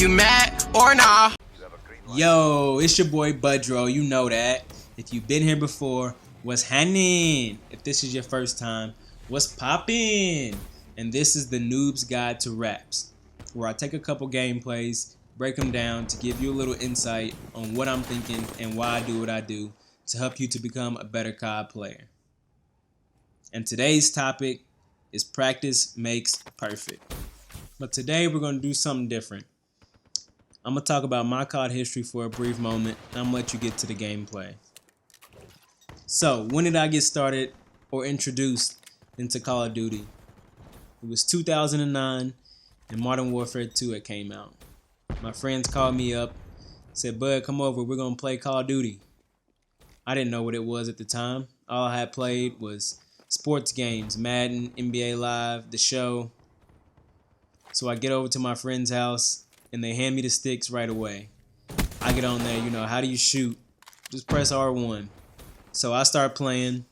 You mad or nah? Yo, it's your boy Budro, you know that. If you've been here before, what's happening? If this is your first time, what's poppin'? And this is the Noob's Guide to Raps, where I take a couple gameplays, break them down to give you a little insight on what I'm thinking and why I do what I do to help you to become a better COD player. And today's topic is practice makes perfect. But today we're going to do something different. I'm going to talk about my COD history for a brief moment, and I'm going to let you get to the gameplay. So, when did I get started or introduced into Call of Duty? It was 2009, and Modern Warfare 2 had came out. My friends called me up, said, "Bud, come over, we're going to play Call of Duty." I didn't know what it was at the time. All I had played was sports games, Madden, NBA Live, The Show. So I get over to my friend's house, and they hand me the sticks right away. I get on there, how do you shoot? Just press R1. So I start playing,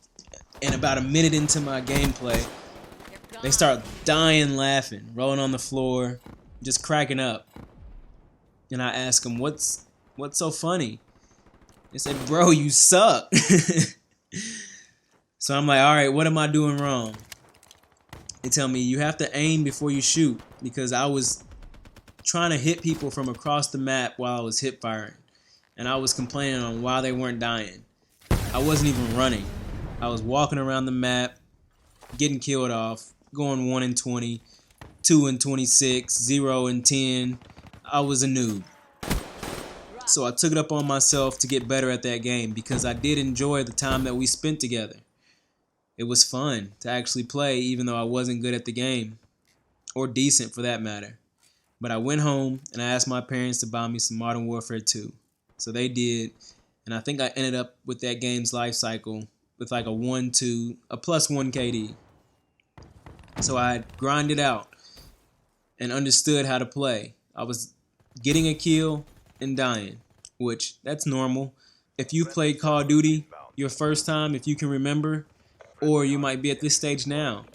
and about a minute into my gameplay, they start dying laughing, rolling on the floor, just cracking up. And I ask them, what's so funny? They said, "Bro, you suck." So I'm like, all right, what am I doing wrong? They tell me, you have to aim before you shoot, because I was trying to hit people from across the map while I was hip firing. And I was complaining on why they weren't dying. I wasn't even running. I was walking around the map, getting killed off, going 1 in 20, 2 in 26, 0 in 10. I was a noob. So I took it up on myself to get better at that game, because I did enjoy the time that we spent together. It was fun to actually play, even though I wasn't good at the game, or decent for that matter. But I went home and I asked my parents to buy me some Modern Warfare 2. So they did, and I think I ended up with that game's life cycle with like a +1 KD. So I grinded out and understood how to play. I was getting a kill and dying, which that's normal. If you've played Call of Duty your first time, if you can remember, or you might be at this stage now,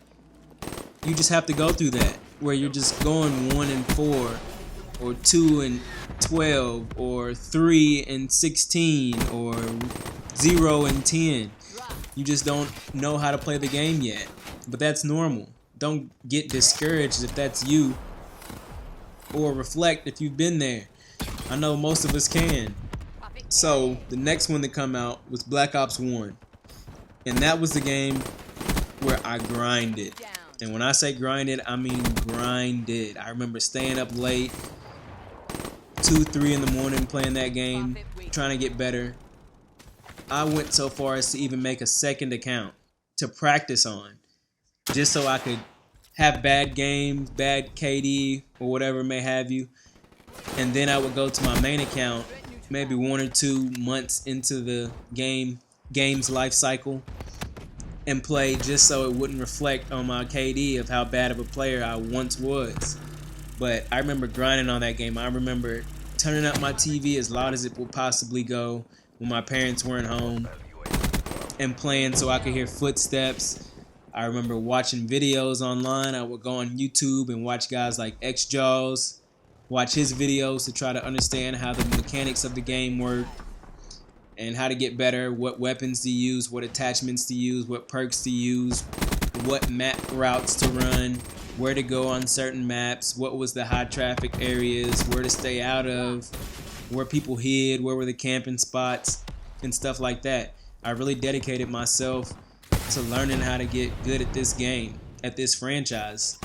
you just have to go through that, where you're just going 1 in 4, or 2 in 12, or 3 in 16, or 0 in 10. You just don't know how to play the game yet, but that's normal. Don't get discouraged if that's you, or reflect if you've been there. I know most of us can. So the next one to come out was Black Ops 1. And that was the game where I grinded. And when I say grinded, I mean grinded. I remember staying up late, 2, 3 in the morning playing that game, trying to get better. I went so far as to even make a second account to practice on, just so I could have bad games, bad KD, or whatever may have you. And then I would go to my main account maybe 1 or 2 months into the game's life cycle and play, just so it wouldn't reflect on my KD of how bad of a player I once was. But I remember grinding on that game. I remember turning up my TV as loud as it would possibly go when my parents weren't home and playing so I could hear footsteps. I remember watching videos online. I would go on YouTube and watch guys like XJaws, watch his videos to try to understand how the mechanics of the game work and how to get better, what weapons to use, what attachments to use, what perks to use, what map routes to run, where to go on certain maps, what was the high traffic areas, where to stay out of, where people hid, where were the camping spots, and stuff like that. I really dedicated myself to learning how to get good at this game, at this franchise.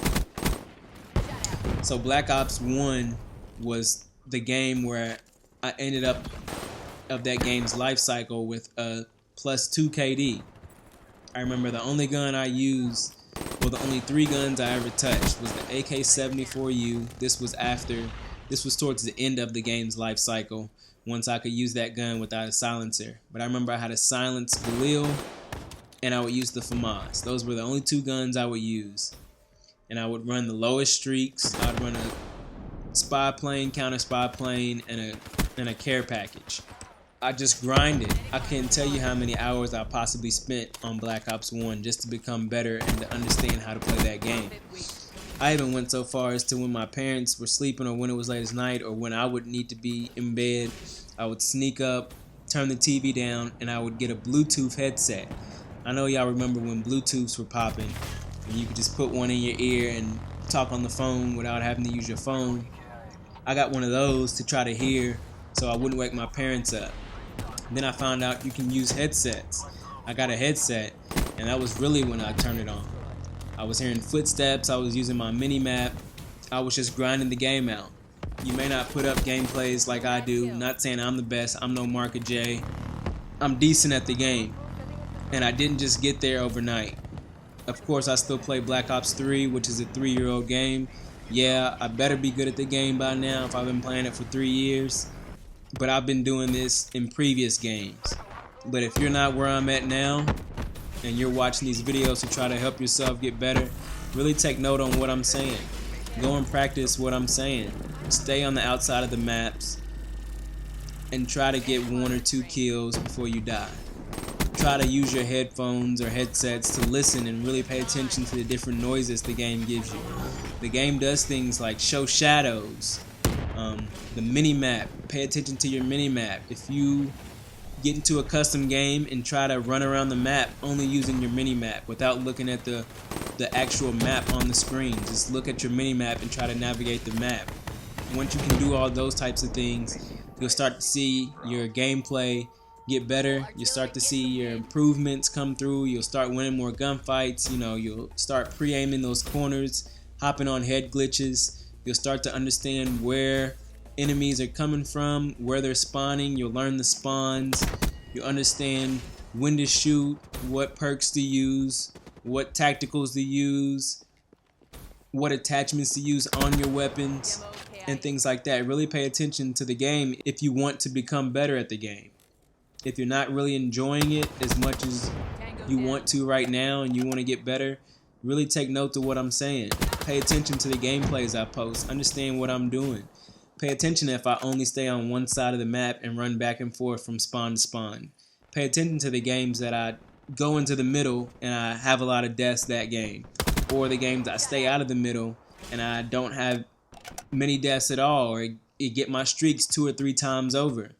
So Black Ops 1 was the game where I ended up of that game's life cycle with a +2 KD. I remember the only gun I used, well, the only 3 guns I ever touched was the AK-74U. This was towards the end of the game's life cycle, once I could use that gun without a silencer. But I remember I had a silenced Galil, and I would use the FAMAS. Those were the only 2 guns I would use. And I would run the lowest streaks. I'd run a spy plane, counter spy plane, and a care package. I just grinded. I can't tell you how many hours I possibly spent on Black Ops 1 just to become better and to understand how to play that game. I even went so far as to when my parents were sleeping or when it was late at night or when I would need to be in bed, I would sneak up, turn the TV down, and I would get a Bluetooth headset. I know y'all remember when Bluetooths were popping and you could just put one in your ear and talk on the phone without having to use your phone. I got one of those to try to hear so I wouldn't wake my parents up. Then I found out you can use headsets. I got a headset, and that was really when I turned it on. I was hearing footsteps, I was using my mini map, I was just grinding the game out. You may not put up gameplays like I do, not saying I'm the best, I'm no Marka J. I'm decent at the game, and I didn't just get there overnight. Of course, I still play Black Ops 3, which is a 3-year-old game. Yeah, I better be good at the game by now if I've been playing it for 3 years. But I've been doing this in previous games. But if you're not where I'm at now, and you're watching these videos to try to help yourself get better, really take note on what I'm saying. Go and practice what I'm saying. Stay on the outside of the maps, and try to get 1 or 2 kills before you die. Try to use your headphones or headsets to listen and really pay attention to the different noises the game gives you. The game does things like show shadows, the mini-map. Pay attention to your mini-map. If you get into a custom game and try to run around the map only using your mini-map without looking at the actual map on the screen, just look at your mini-map and try to navigate the map. Once you can do all those types of things, you'll start to see your gameplay get better. You'll start to see your improvements come through. You'll start winning more gunfights. You'll start pre-aiming those corners, hopping on head glitches. You'll start to understand where enemies are coming from, where they're spawning. You'll learn the spawns. You'll understand when to shoot, what perks to use, what tacticals to use, what attachments to use on your weapons, and things like that. Really pay attention to the game if you want to become better at the game. If you're not really enjoying it as much as you want to right now and you want to get better, really take note to what I'm saying. Pay attention to the gameplays I post. Understand what I'm doing. Pay attention if I only stay on one side of the map and run back and forth from spawn to spawn. Pay attention to the games that I go into the middle and I have a lot of deaths that game. Or the games I stay out of the middle and I don't have many deaths at all, or it get my streaks 2 or 3 times over.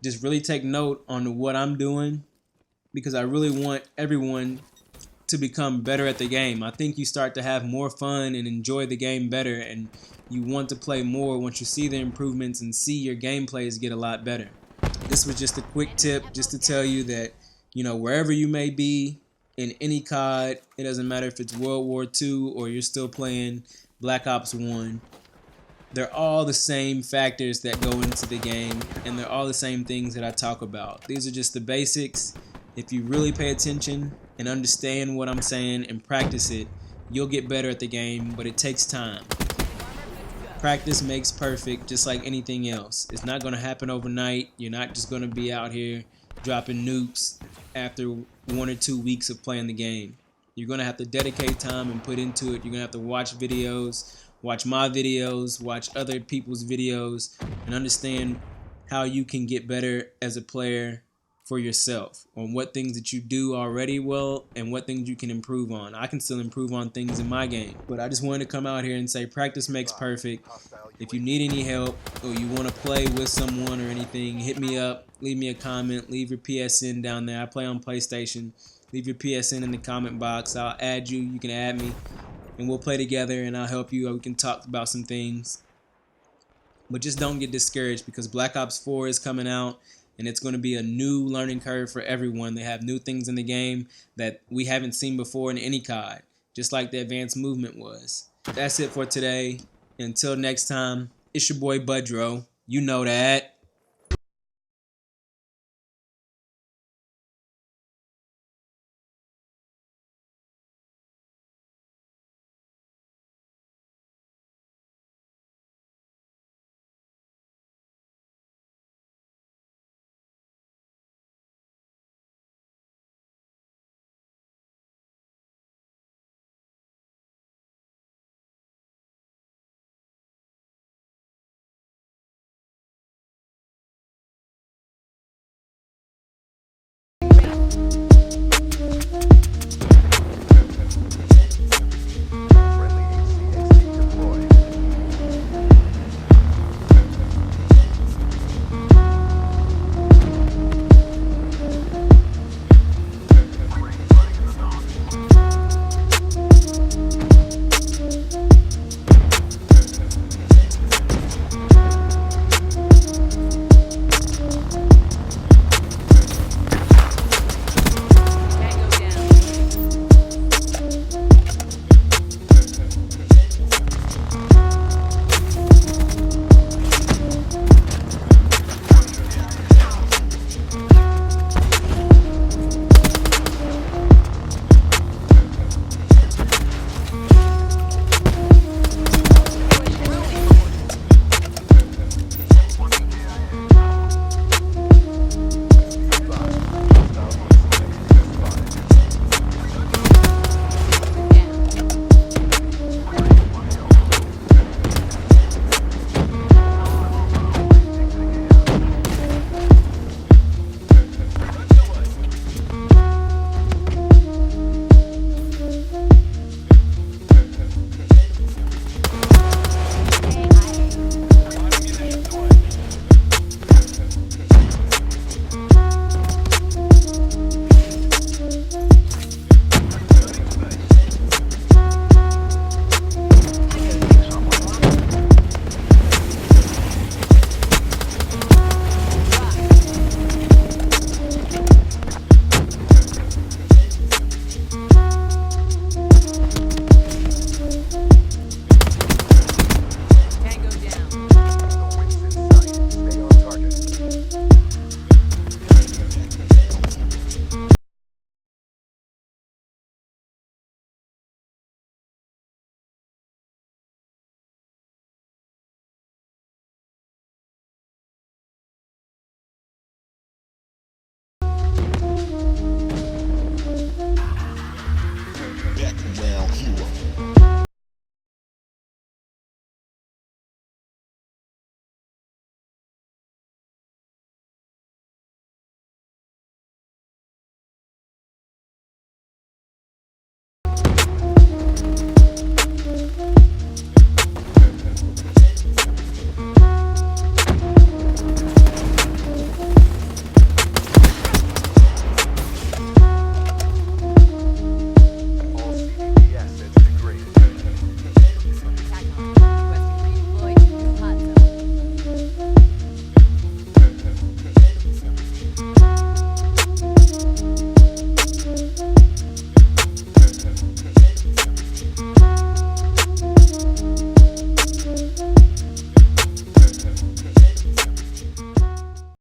Just really take note on what I'm doing, because I really want everyone to become better at the game. I think you start to have more fun and enjoy the game better, and you want to play more once you see the improvements and see your gameplays get a lot better. This was just a quick tip just to tell you that, wherever you may be in any COD, it doesn't matter if it's World War II or you're still playing Black Ops 1. They're all the same factors that go into the game, and they're all the same things that I talk about. These are just the basics. If you really pay attention and understand what I'm saying and practice it, you'll get better at the game, but it takes time. Practice makes perfect, just like anything else. It's not going to happen overnight. You're not just going to be out here dropping nukes after 1 or 2 weeks of playing the game. You're going to have to dedicate time and put into it. You're going to have to watch videos, watch my videos, watch other people's videos, and understand how you can get better as a player for yourself, on what things that you do already well and what things you can improve on. I can still improve on things in my game, but I just wanted to come out here and say practice makes perfect. If you need any help or you want to play with someone or anything, hit me up, leave me a comment, leave your PSN down there. I play on PlayStation. Leave your PSN in the comment box. I'll add you. You can add me, and we'll play together, and I'll help you. We can talk about some things. But just don't get discouraged, because Black Ops 4 is coming out, and it's going to be a new learning curve for everyone. They have new things in the game that we haven't seen before in any COD, just like the advanced movement was. That's it for today. Until next time, it's your boy Budro. You know that.